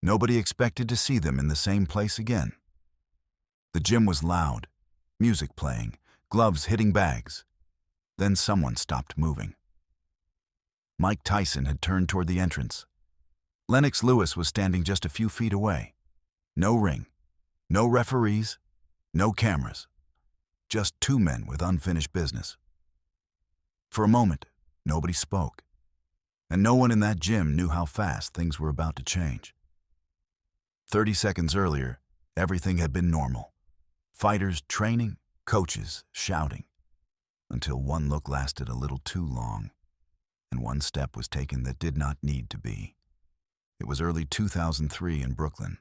Nobody expected to see them in the same place again. The gym was loud, music playing, gloves hitting bags. Then someone stopped moving. Mike Tyson had turned toward the entrance. Lennox Lewis was standing just a few feet away. No ring, no referees, no cameras. Just two men with unfinished business. For a moment, nobody spoke, and no one in that gym knew how fast things were about to change. 30 seconds earlier, everything had been normal. Fighters training, coaches shouting, until one look lasted a little too long, and one step was taken that did not need to be. It was early 2003 in Brooklyn,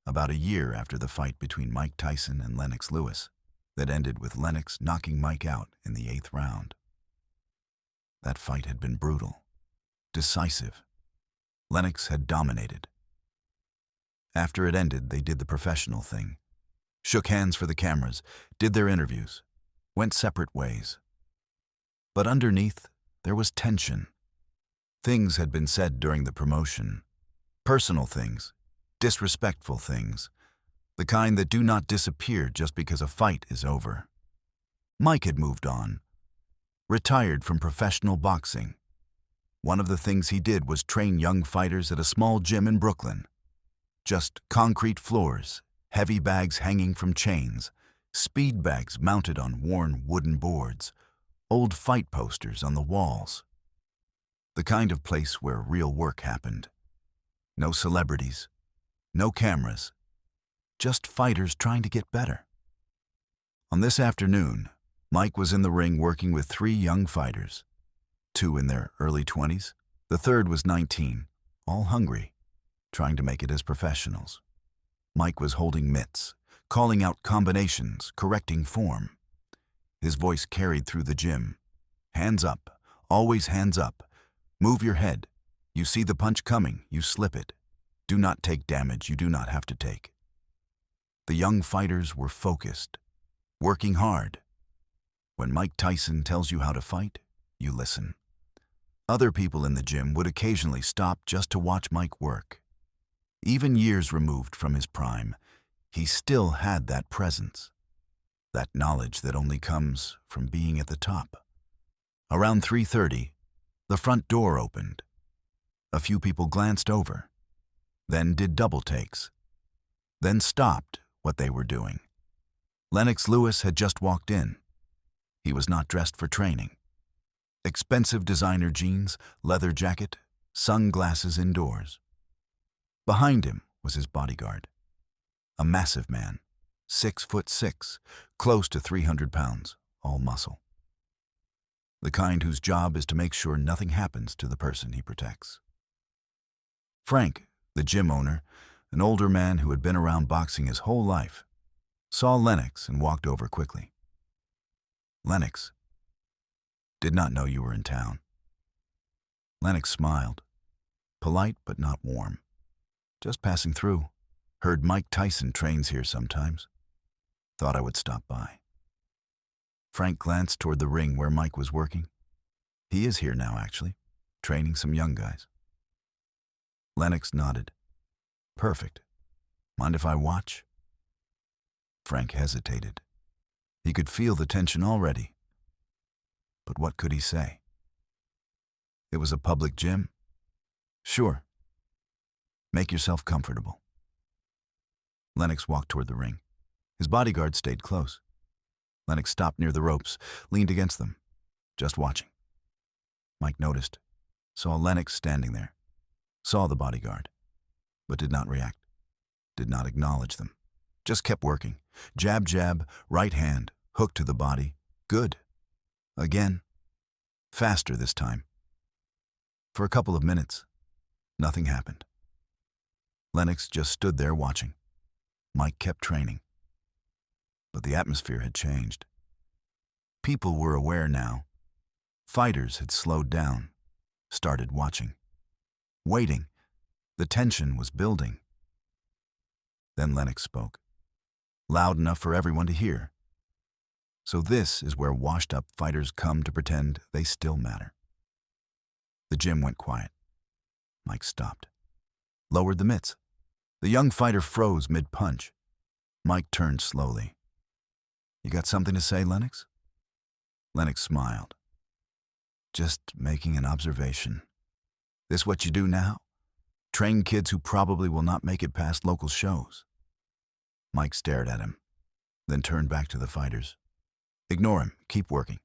about a year after the fight between Mike Tyson and Lennox Lewis that ended with Lennox knocking Mike out in the 8th round. That fight had been brutal, decisive. Lennox had dominated. After it ended, they did the professional thing. Shook hands for the cameras, did their interviews, went separate ways. But underneath, there was tension. Things had been said during the promotion. Personal things, disrespectful things, the kind that do not disappear just because a fight is over. Mike had moved on, retired from professional boxing. One of the things he did was train young fighters at a small gym in Brooklyn. Just concrete floors, heavy bags hanging from chains, speed bags mounted on worn wooden boards, old fight posters on the walls. The kind of place where real work happened. No celebrities, no cameras, just fighters trying to get better. On this afternoon, Mike was in the ring working with 3 young fighters, 2 in their early 20s, the third was 19, all hungry, trying to make it as professionals. Mike was holding mitts, calling out combinations, correcting form. His voice carried through the gym. Hands up, always hands up. Move your head. You see the punch coming, you slip it. Do not take damage you do not have to take. The young fighters were focused, working hard. When Mike Tyson tells you how to fight, you listen. Other people in the gym would occasionally stop just to watch Mike work. Even years removed from his prime, he still had that presence, that knowledge that only comes from being at the top. Around 3:30, the front door opened. A few people glanced over, then did double takes, then stopped what they were doing. Lennox Lewis had just walked in. He was not dressed for training. Expensive designer jeans, leather jacket, sunglasses indoors. Behind him was his bodyguard, a massive man, 6'6", close to 300 pounds, all muscle. The kind whose job is to make sure nothing happens to the person he protects. Frank, the gym owner, an older man who had been around boxing his whole life, saw Lennox and walked over quickly. Lennox, did not know you were in town. Lennox smiled, polite but not warm. Just passing through. Heard Mike Tyson trains here sometimes. Thought I would stop by. Frank glanced toward the ring where Mike was working. He is here now, actually, training some young guys. Lennox nodded. Perfect. Mind if I watch? Frank hesitated. He could feel the tension already. But what could he say? It was a public gym. Sure. Make yourself comfortable. Lennox walked toward the ring. His bodyguard stayed close. Lennox stopped near the ropes, leaned against them, just watching. Mike noticed, saw Lennox standing there, saw the bodyguard, but did not react, did not acknowledge them. Just kept working. Jab, jab, right hand, hook to the body. Good. Again. Faster this time. For a couple of minutes, nothing happened. Lennox just stood there watching. Mike kept training. But the atmosphere had changed. People were aware now. Fighters had slowed down, started watching, waiting. The tension was building. Then Lennox spoke, loud enough for everyone to hear. So this is where washed-up fighters come to pretend they still matter. The gym went quiet. Mike stopped. lowered the mitts. The young fighter froze mid-punch. Mike turned slowly. "You got something to say, Lennox?" Lennox smiled. "Just making an observation. This what you do now? Train kids who probably will not make it past local shows." Mike stared at him, then turned back to the fighters. "Ignore him. Keep working."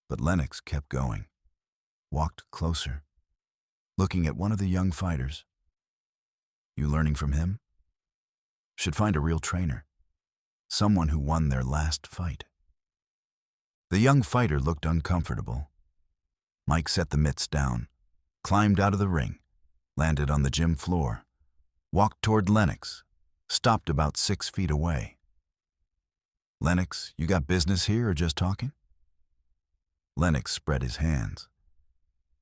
But Lennox kept going, walked closer, looking at one of the young fighters. "You learning from him? Should find a real trainer. Someone who won their last fight." The young fighter looked uncomfortable. Mike set the mitts down, climbed out of the ring, landed on the gym floor, walked toward Lennox, stopped about 6 feet away. "Lennox, you got business here or just talking?" Lennox spread his hands.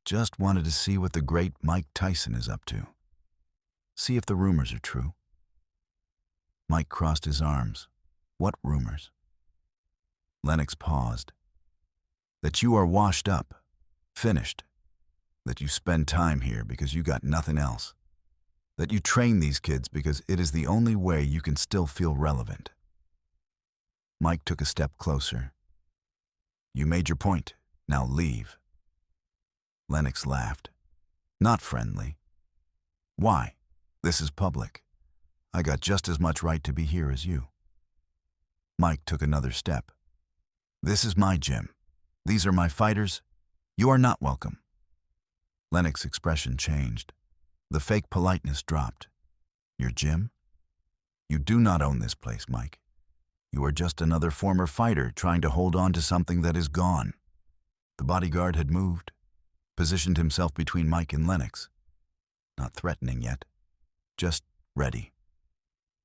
"Just wanted to see what the great Mike Tyson is up to. See if the rumors are true." Mike crossed his arms. "What rumors?" Lennox paused. "That you are washed up, finished. That you spend time here because you got nothing else. That you train these kids because it is the only way you can still feel relevant." Mike took a step closer. "You made your point. Now leave." Lennox laughed. "Not friendly." "Why? This is public. I got just as much right to be here as you." Mike took another step. "This is my gym. These are my fighters. You are not welcome." Lennox's expression changed. The fake politeness dropped. "Your gym? You do not own this place, Mike. You are just another former fighter trying to hold on to something that is gone." The bodyguard had moved, positioned himself between Mike and Lennox. Not threatening yet, just ready.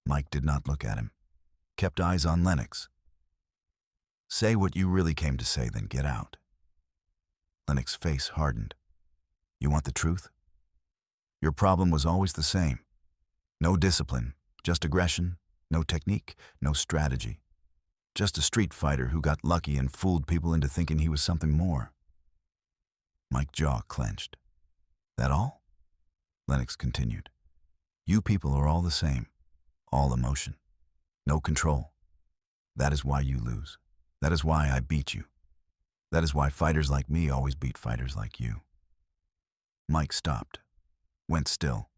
Mike did not look at him, kept eyes on Lennox. "Say what you really came to say, then get out." Lennox's face hardened. "You want the truth? Your problem was always the same. No discipline, just aggression, no technique, no strategy. Just a street fighter who got lucky and fooled people into thinking he was something more." Mike's jaw clenched. "That all?" Lennox continued. "You people are all the same. All emotion. No control. That is why you lose. That is why I beat you. That is why fighters like me always beat fighters like you." Mike stopped, went still.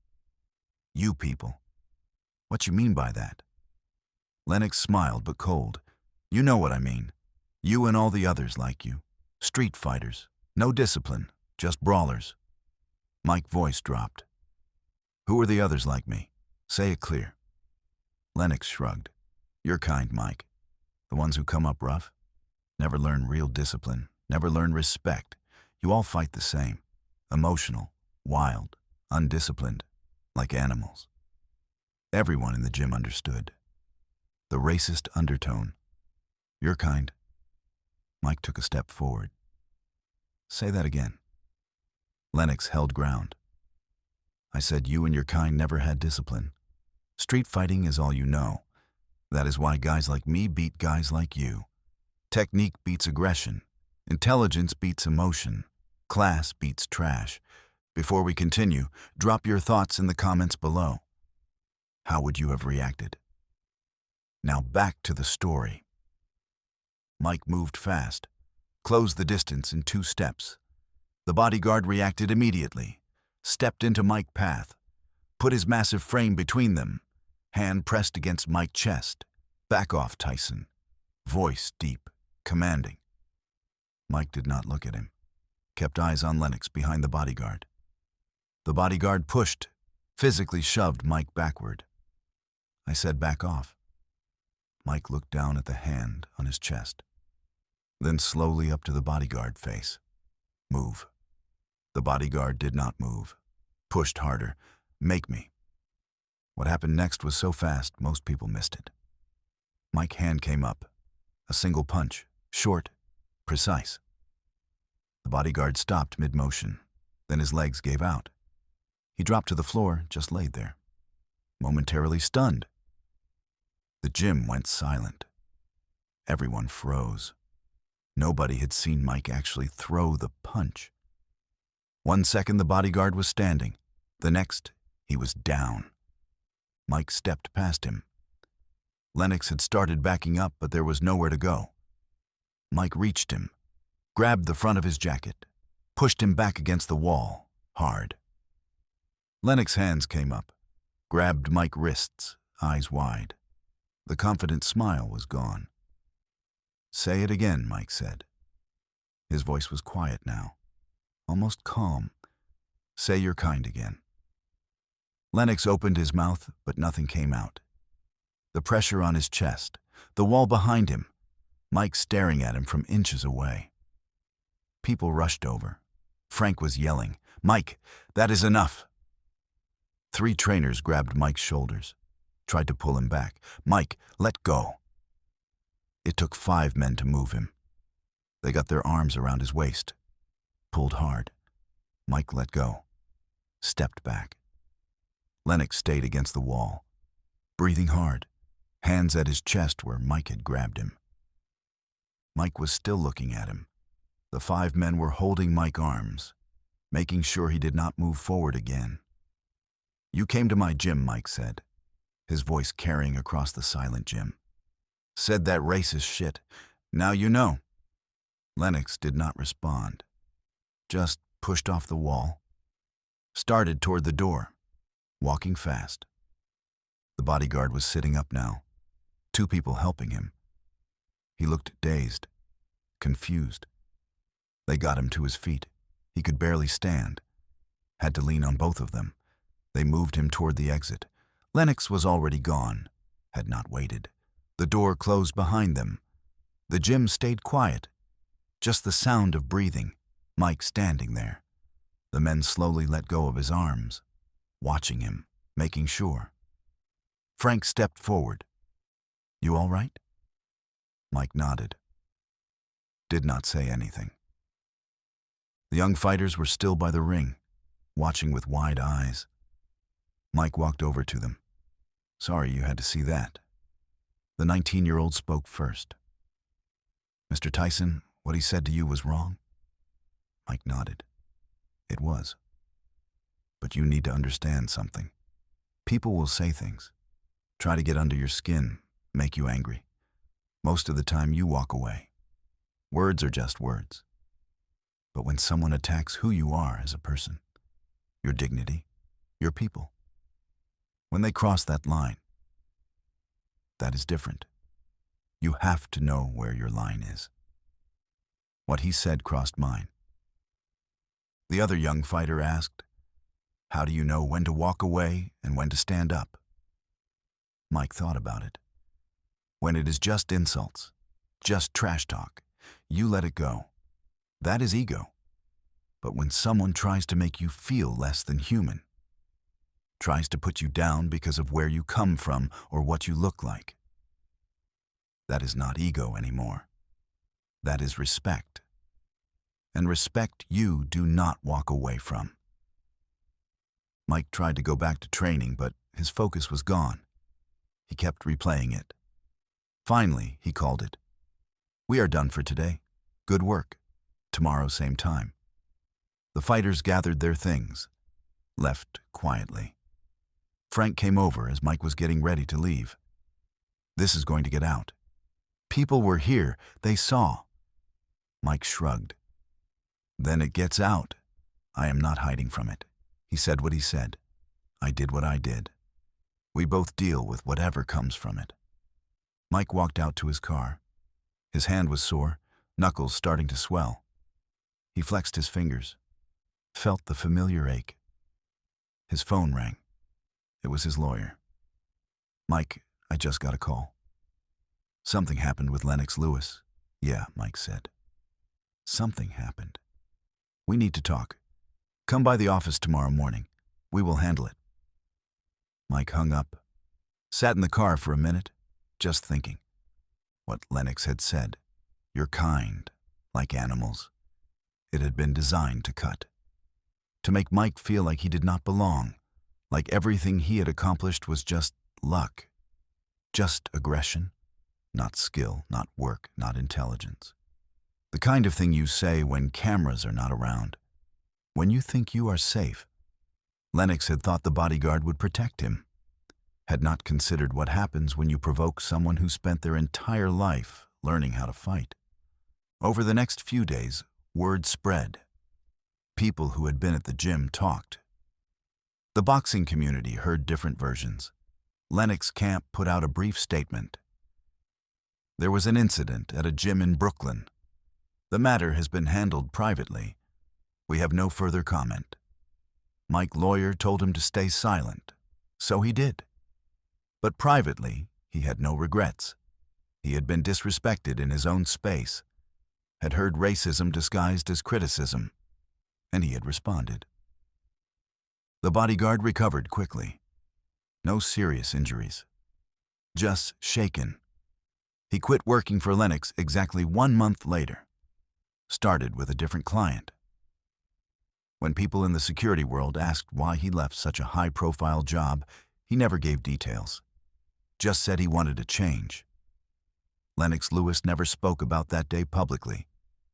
"You people. What you mean by that?" Lennox smiled, but cold. "You know what I mean. You and all the others like you. Street fighters. No discipline. Just brawlers." Mike's voice dropped. "Who are the others like me? Say it clear." Lennox shrugged. "Your kind, Mike. The ones who come up rough. Never learn real discipline. Never learn respect. You all fight the same. Emotional, wild, undisciplined, like animals." Everyone in the gym understood. The racist undertone. "Your kind." Mike took a step forward. "Say that again." Lennox held ground. "I said you and your kind never had discipline. Street fighting is all you know. That is why guys like me beat guys like you. Technique beats aggression. Intelligence beats emotion. Class beats trash. Before we continue, drop your thoughts in the comments below. How would you have reacted? Now back to the story." Mike moved fast, closed the distance in 2 steps. The bodyguard reacted immediately, stepped into Mike's path, put his massive frame between them, hand pressed against Mike's chest. "Back off, Tyson." Voice deep, commanding. Mike did not look at him, kept eyes on Lennox behind the bodyguard. The bodyguard pushed, physically shoved Mike backward. "I said back off." Mike looked down at the hand on his chest, then slowly up to the bodyguard face. "Move." The bodyguard did not move, pushed harder. "Make me." What happened next was so fast, most people missed it. Mike's hand came up, a single punch, short, precise. The bodyguard stopped mid-motion, then his legs gave out. He dropped to the floor, just laid there, momentarily stunned. The gym went silent. Everyone froze. Nobody had seen Mike actually throw the punch. 1 second the bodyguard was standing. The next, He was down. Mike stepped past him. Lennox had started backing up, but there was nowhere to go. Mike reached him, grabbed the front of his jacket, pushed him back against the wall, hard. Lennox's hands came up, grabbed Mike's wrists, eyes wide. The confident smile was gone. "Say it again," Mike said. His voice was quiet now, almost calm. "Say you're kind again." Lennox opened his mouth, but nothing came out. The pressure on his chest, the wall behind him, Mike staring at him from inches away. People rushed over. Frank was yelling, "Mike, that is enough!" 3 trainers grabbed Mike's shoulders, tried to pull him back. "Mike, let go!" It took 5 men to move him. They got their arms around his waist, pulled hard. Mike let go, stepped back. Lennox stayed against the wall, breathing hard, hands at his chest where Mike had grabbed him. Mike was still looking at him. The 5 men were holding Mike's arms, making sure he did not move forward again. "You came to my gym," Mike said, his voice carrying across the silent gym. "Said that racist shit. Now you know." Lennox did not respond, just pushed off the wall, started toward the door, walking fast. The bodyguard was sitting up now, 2 people helping him. He looked dazed, confused. They got him to his feet. He could barely stand, had to lean on both of them. They moved him toward the exit. Lennox was already gone, had not waited. The door closed behind them. The gym stayed quiet, just the sound of breathing, Mike standing there. The men slowly let go of his arms, watching him, making sure. Frank stepped forward. "You all right?" Mike nodded. Did not say anything. The young fighters were still by the ring, watching with wide eyes. Mike walked over to them. "Sorry you had to see that." The 19-year-old spoke first. "Mr. Tyson, what he said to you was wrong?" Mike nodded. "It was. But you need to understand something. People will say things, try to get under your skin, make you angry. Most of the time you walk away. Words are just words. But when someone attacks who you are as a person, your dignity, your people, when they cross that line, that is different. You have to know where your line is." What he said crossed mine. The other young fighter asked, "How do you know when to walk away and when to stand up?" Mike thought about it. When it is just insults, just trash talk, you let it go. That is ego. But when someone tries to make you feel less than human, tries to put you down because of where you come from or what you look like, that is not ego anymore. That is respect. And respect you do not walk away from. Mike tried to go back to training, but his focus was gone. He kept replaying it. Finally, he called it. "We are done for today. Good work. Tomorrow, same time." The fighters gathered their things, left quietly. Frank came over as Mike was getting ready to leave. "This is going to get out. People were here. They saw." Mike shrugged. "Then it gets out. I am not hiding from it." He said what he said. I did what I did. We both deal with whatever comes from it. Mike walked out to his car. His hand was sore, knuckles starting to swell. He flexed his fingers, felt the familiar ache. His phone rang. It was his lawyer. "Mike, I just got a call. Something happened with Lennox Lewis." "Yeah," Mike said. "Something happened. We need to talk. Come by the office tomorrow morning. We will handle it." Mike hung up, sat in the car for a minute, just thinking. What Lennox had said. "You're kind, like animals." It had been designed to cut. To make Mike feel like he did not belong, like everything he had accomplished was just luck, just aggression, not skill, not work, not intelligence. The kind of thing you say when cameras are not around, when you think you are safe. Lennox had thought the bodyguard would protect him, had not considered what happens when you provoke someone who spent their entire life learning how to fight. Over the next few days, word spread. People who had been at the gym talked. The boxing community heard different versions. Lennox Camp put out a brief statement. There was an incident at a gym in Brooklyn. The matter has been handled privately. We have no further comment. Mike's lawyer told him to stay silent, so he did. But privately, he had no regrets. He had been disrespected in his own space, had heard racism disguised as criticism, and he had responded. The bodyguard recovered quickly. No serious injuries. Just shaken. He quit working for Lennox exactly 1 month later. Started with a different client. When people in the security world asked why he left such a high-profile job, he never gave details. Just said he wanted a change. Lennox Lewis never spoke about that day publicly,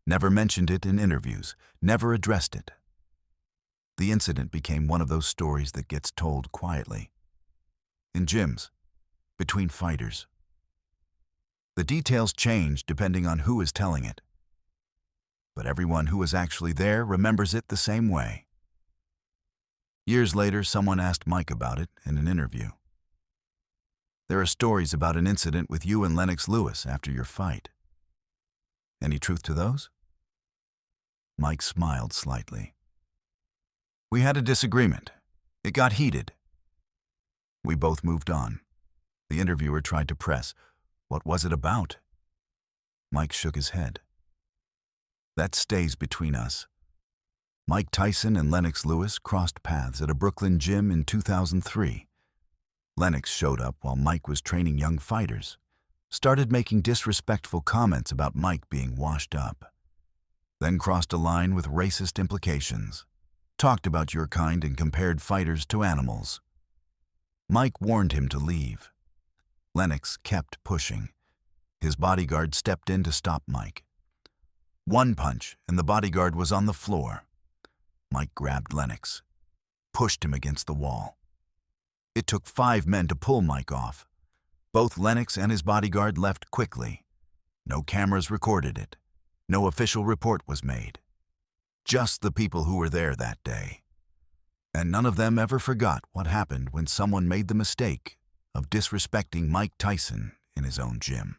never mentioned it in interviews, never addressed it. The incident became one of those stories that gets told quietly. In gyms, between fighters. The details change depending on who is telling it. But everyone who was actually there remembers it the same way. Years later, someone asked Mike about it in an interview. There are stories about an incident with you and Lennox Lewis after your fight. Any truth to those? Mike smiled slightly. We had a disagreement. It got heated. We both moved on. The interviewer tried to press. What was it about? Mike shook his head. That stays between us. Mike Tyson and Lennox Lewis crossed paths at a Brooklyn gym in 2003. Lennox showed up while Mike was training young fighters, started making disrespectful comments about Mike being washed up, then crossed a line with racist implications, talked about your kind and compared fighters to animals. Mike warned him to leave. Lennox kept pushing. His bodyguard stepped in to stop Mike. One punch, and the bodyguard was on the floor. Mike grabbed Lennox, pushed him against the wall. It took 5 men to pull Mike off. Both Lennox and his bodyguard left quickly. No cameras recorded it. No official report was made. Just the people who were there that day. And none of them ever forgot what happened when someone made the mistake of disrespecting Mike Tyson in his own gym.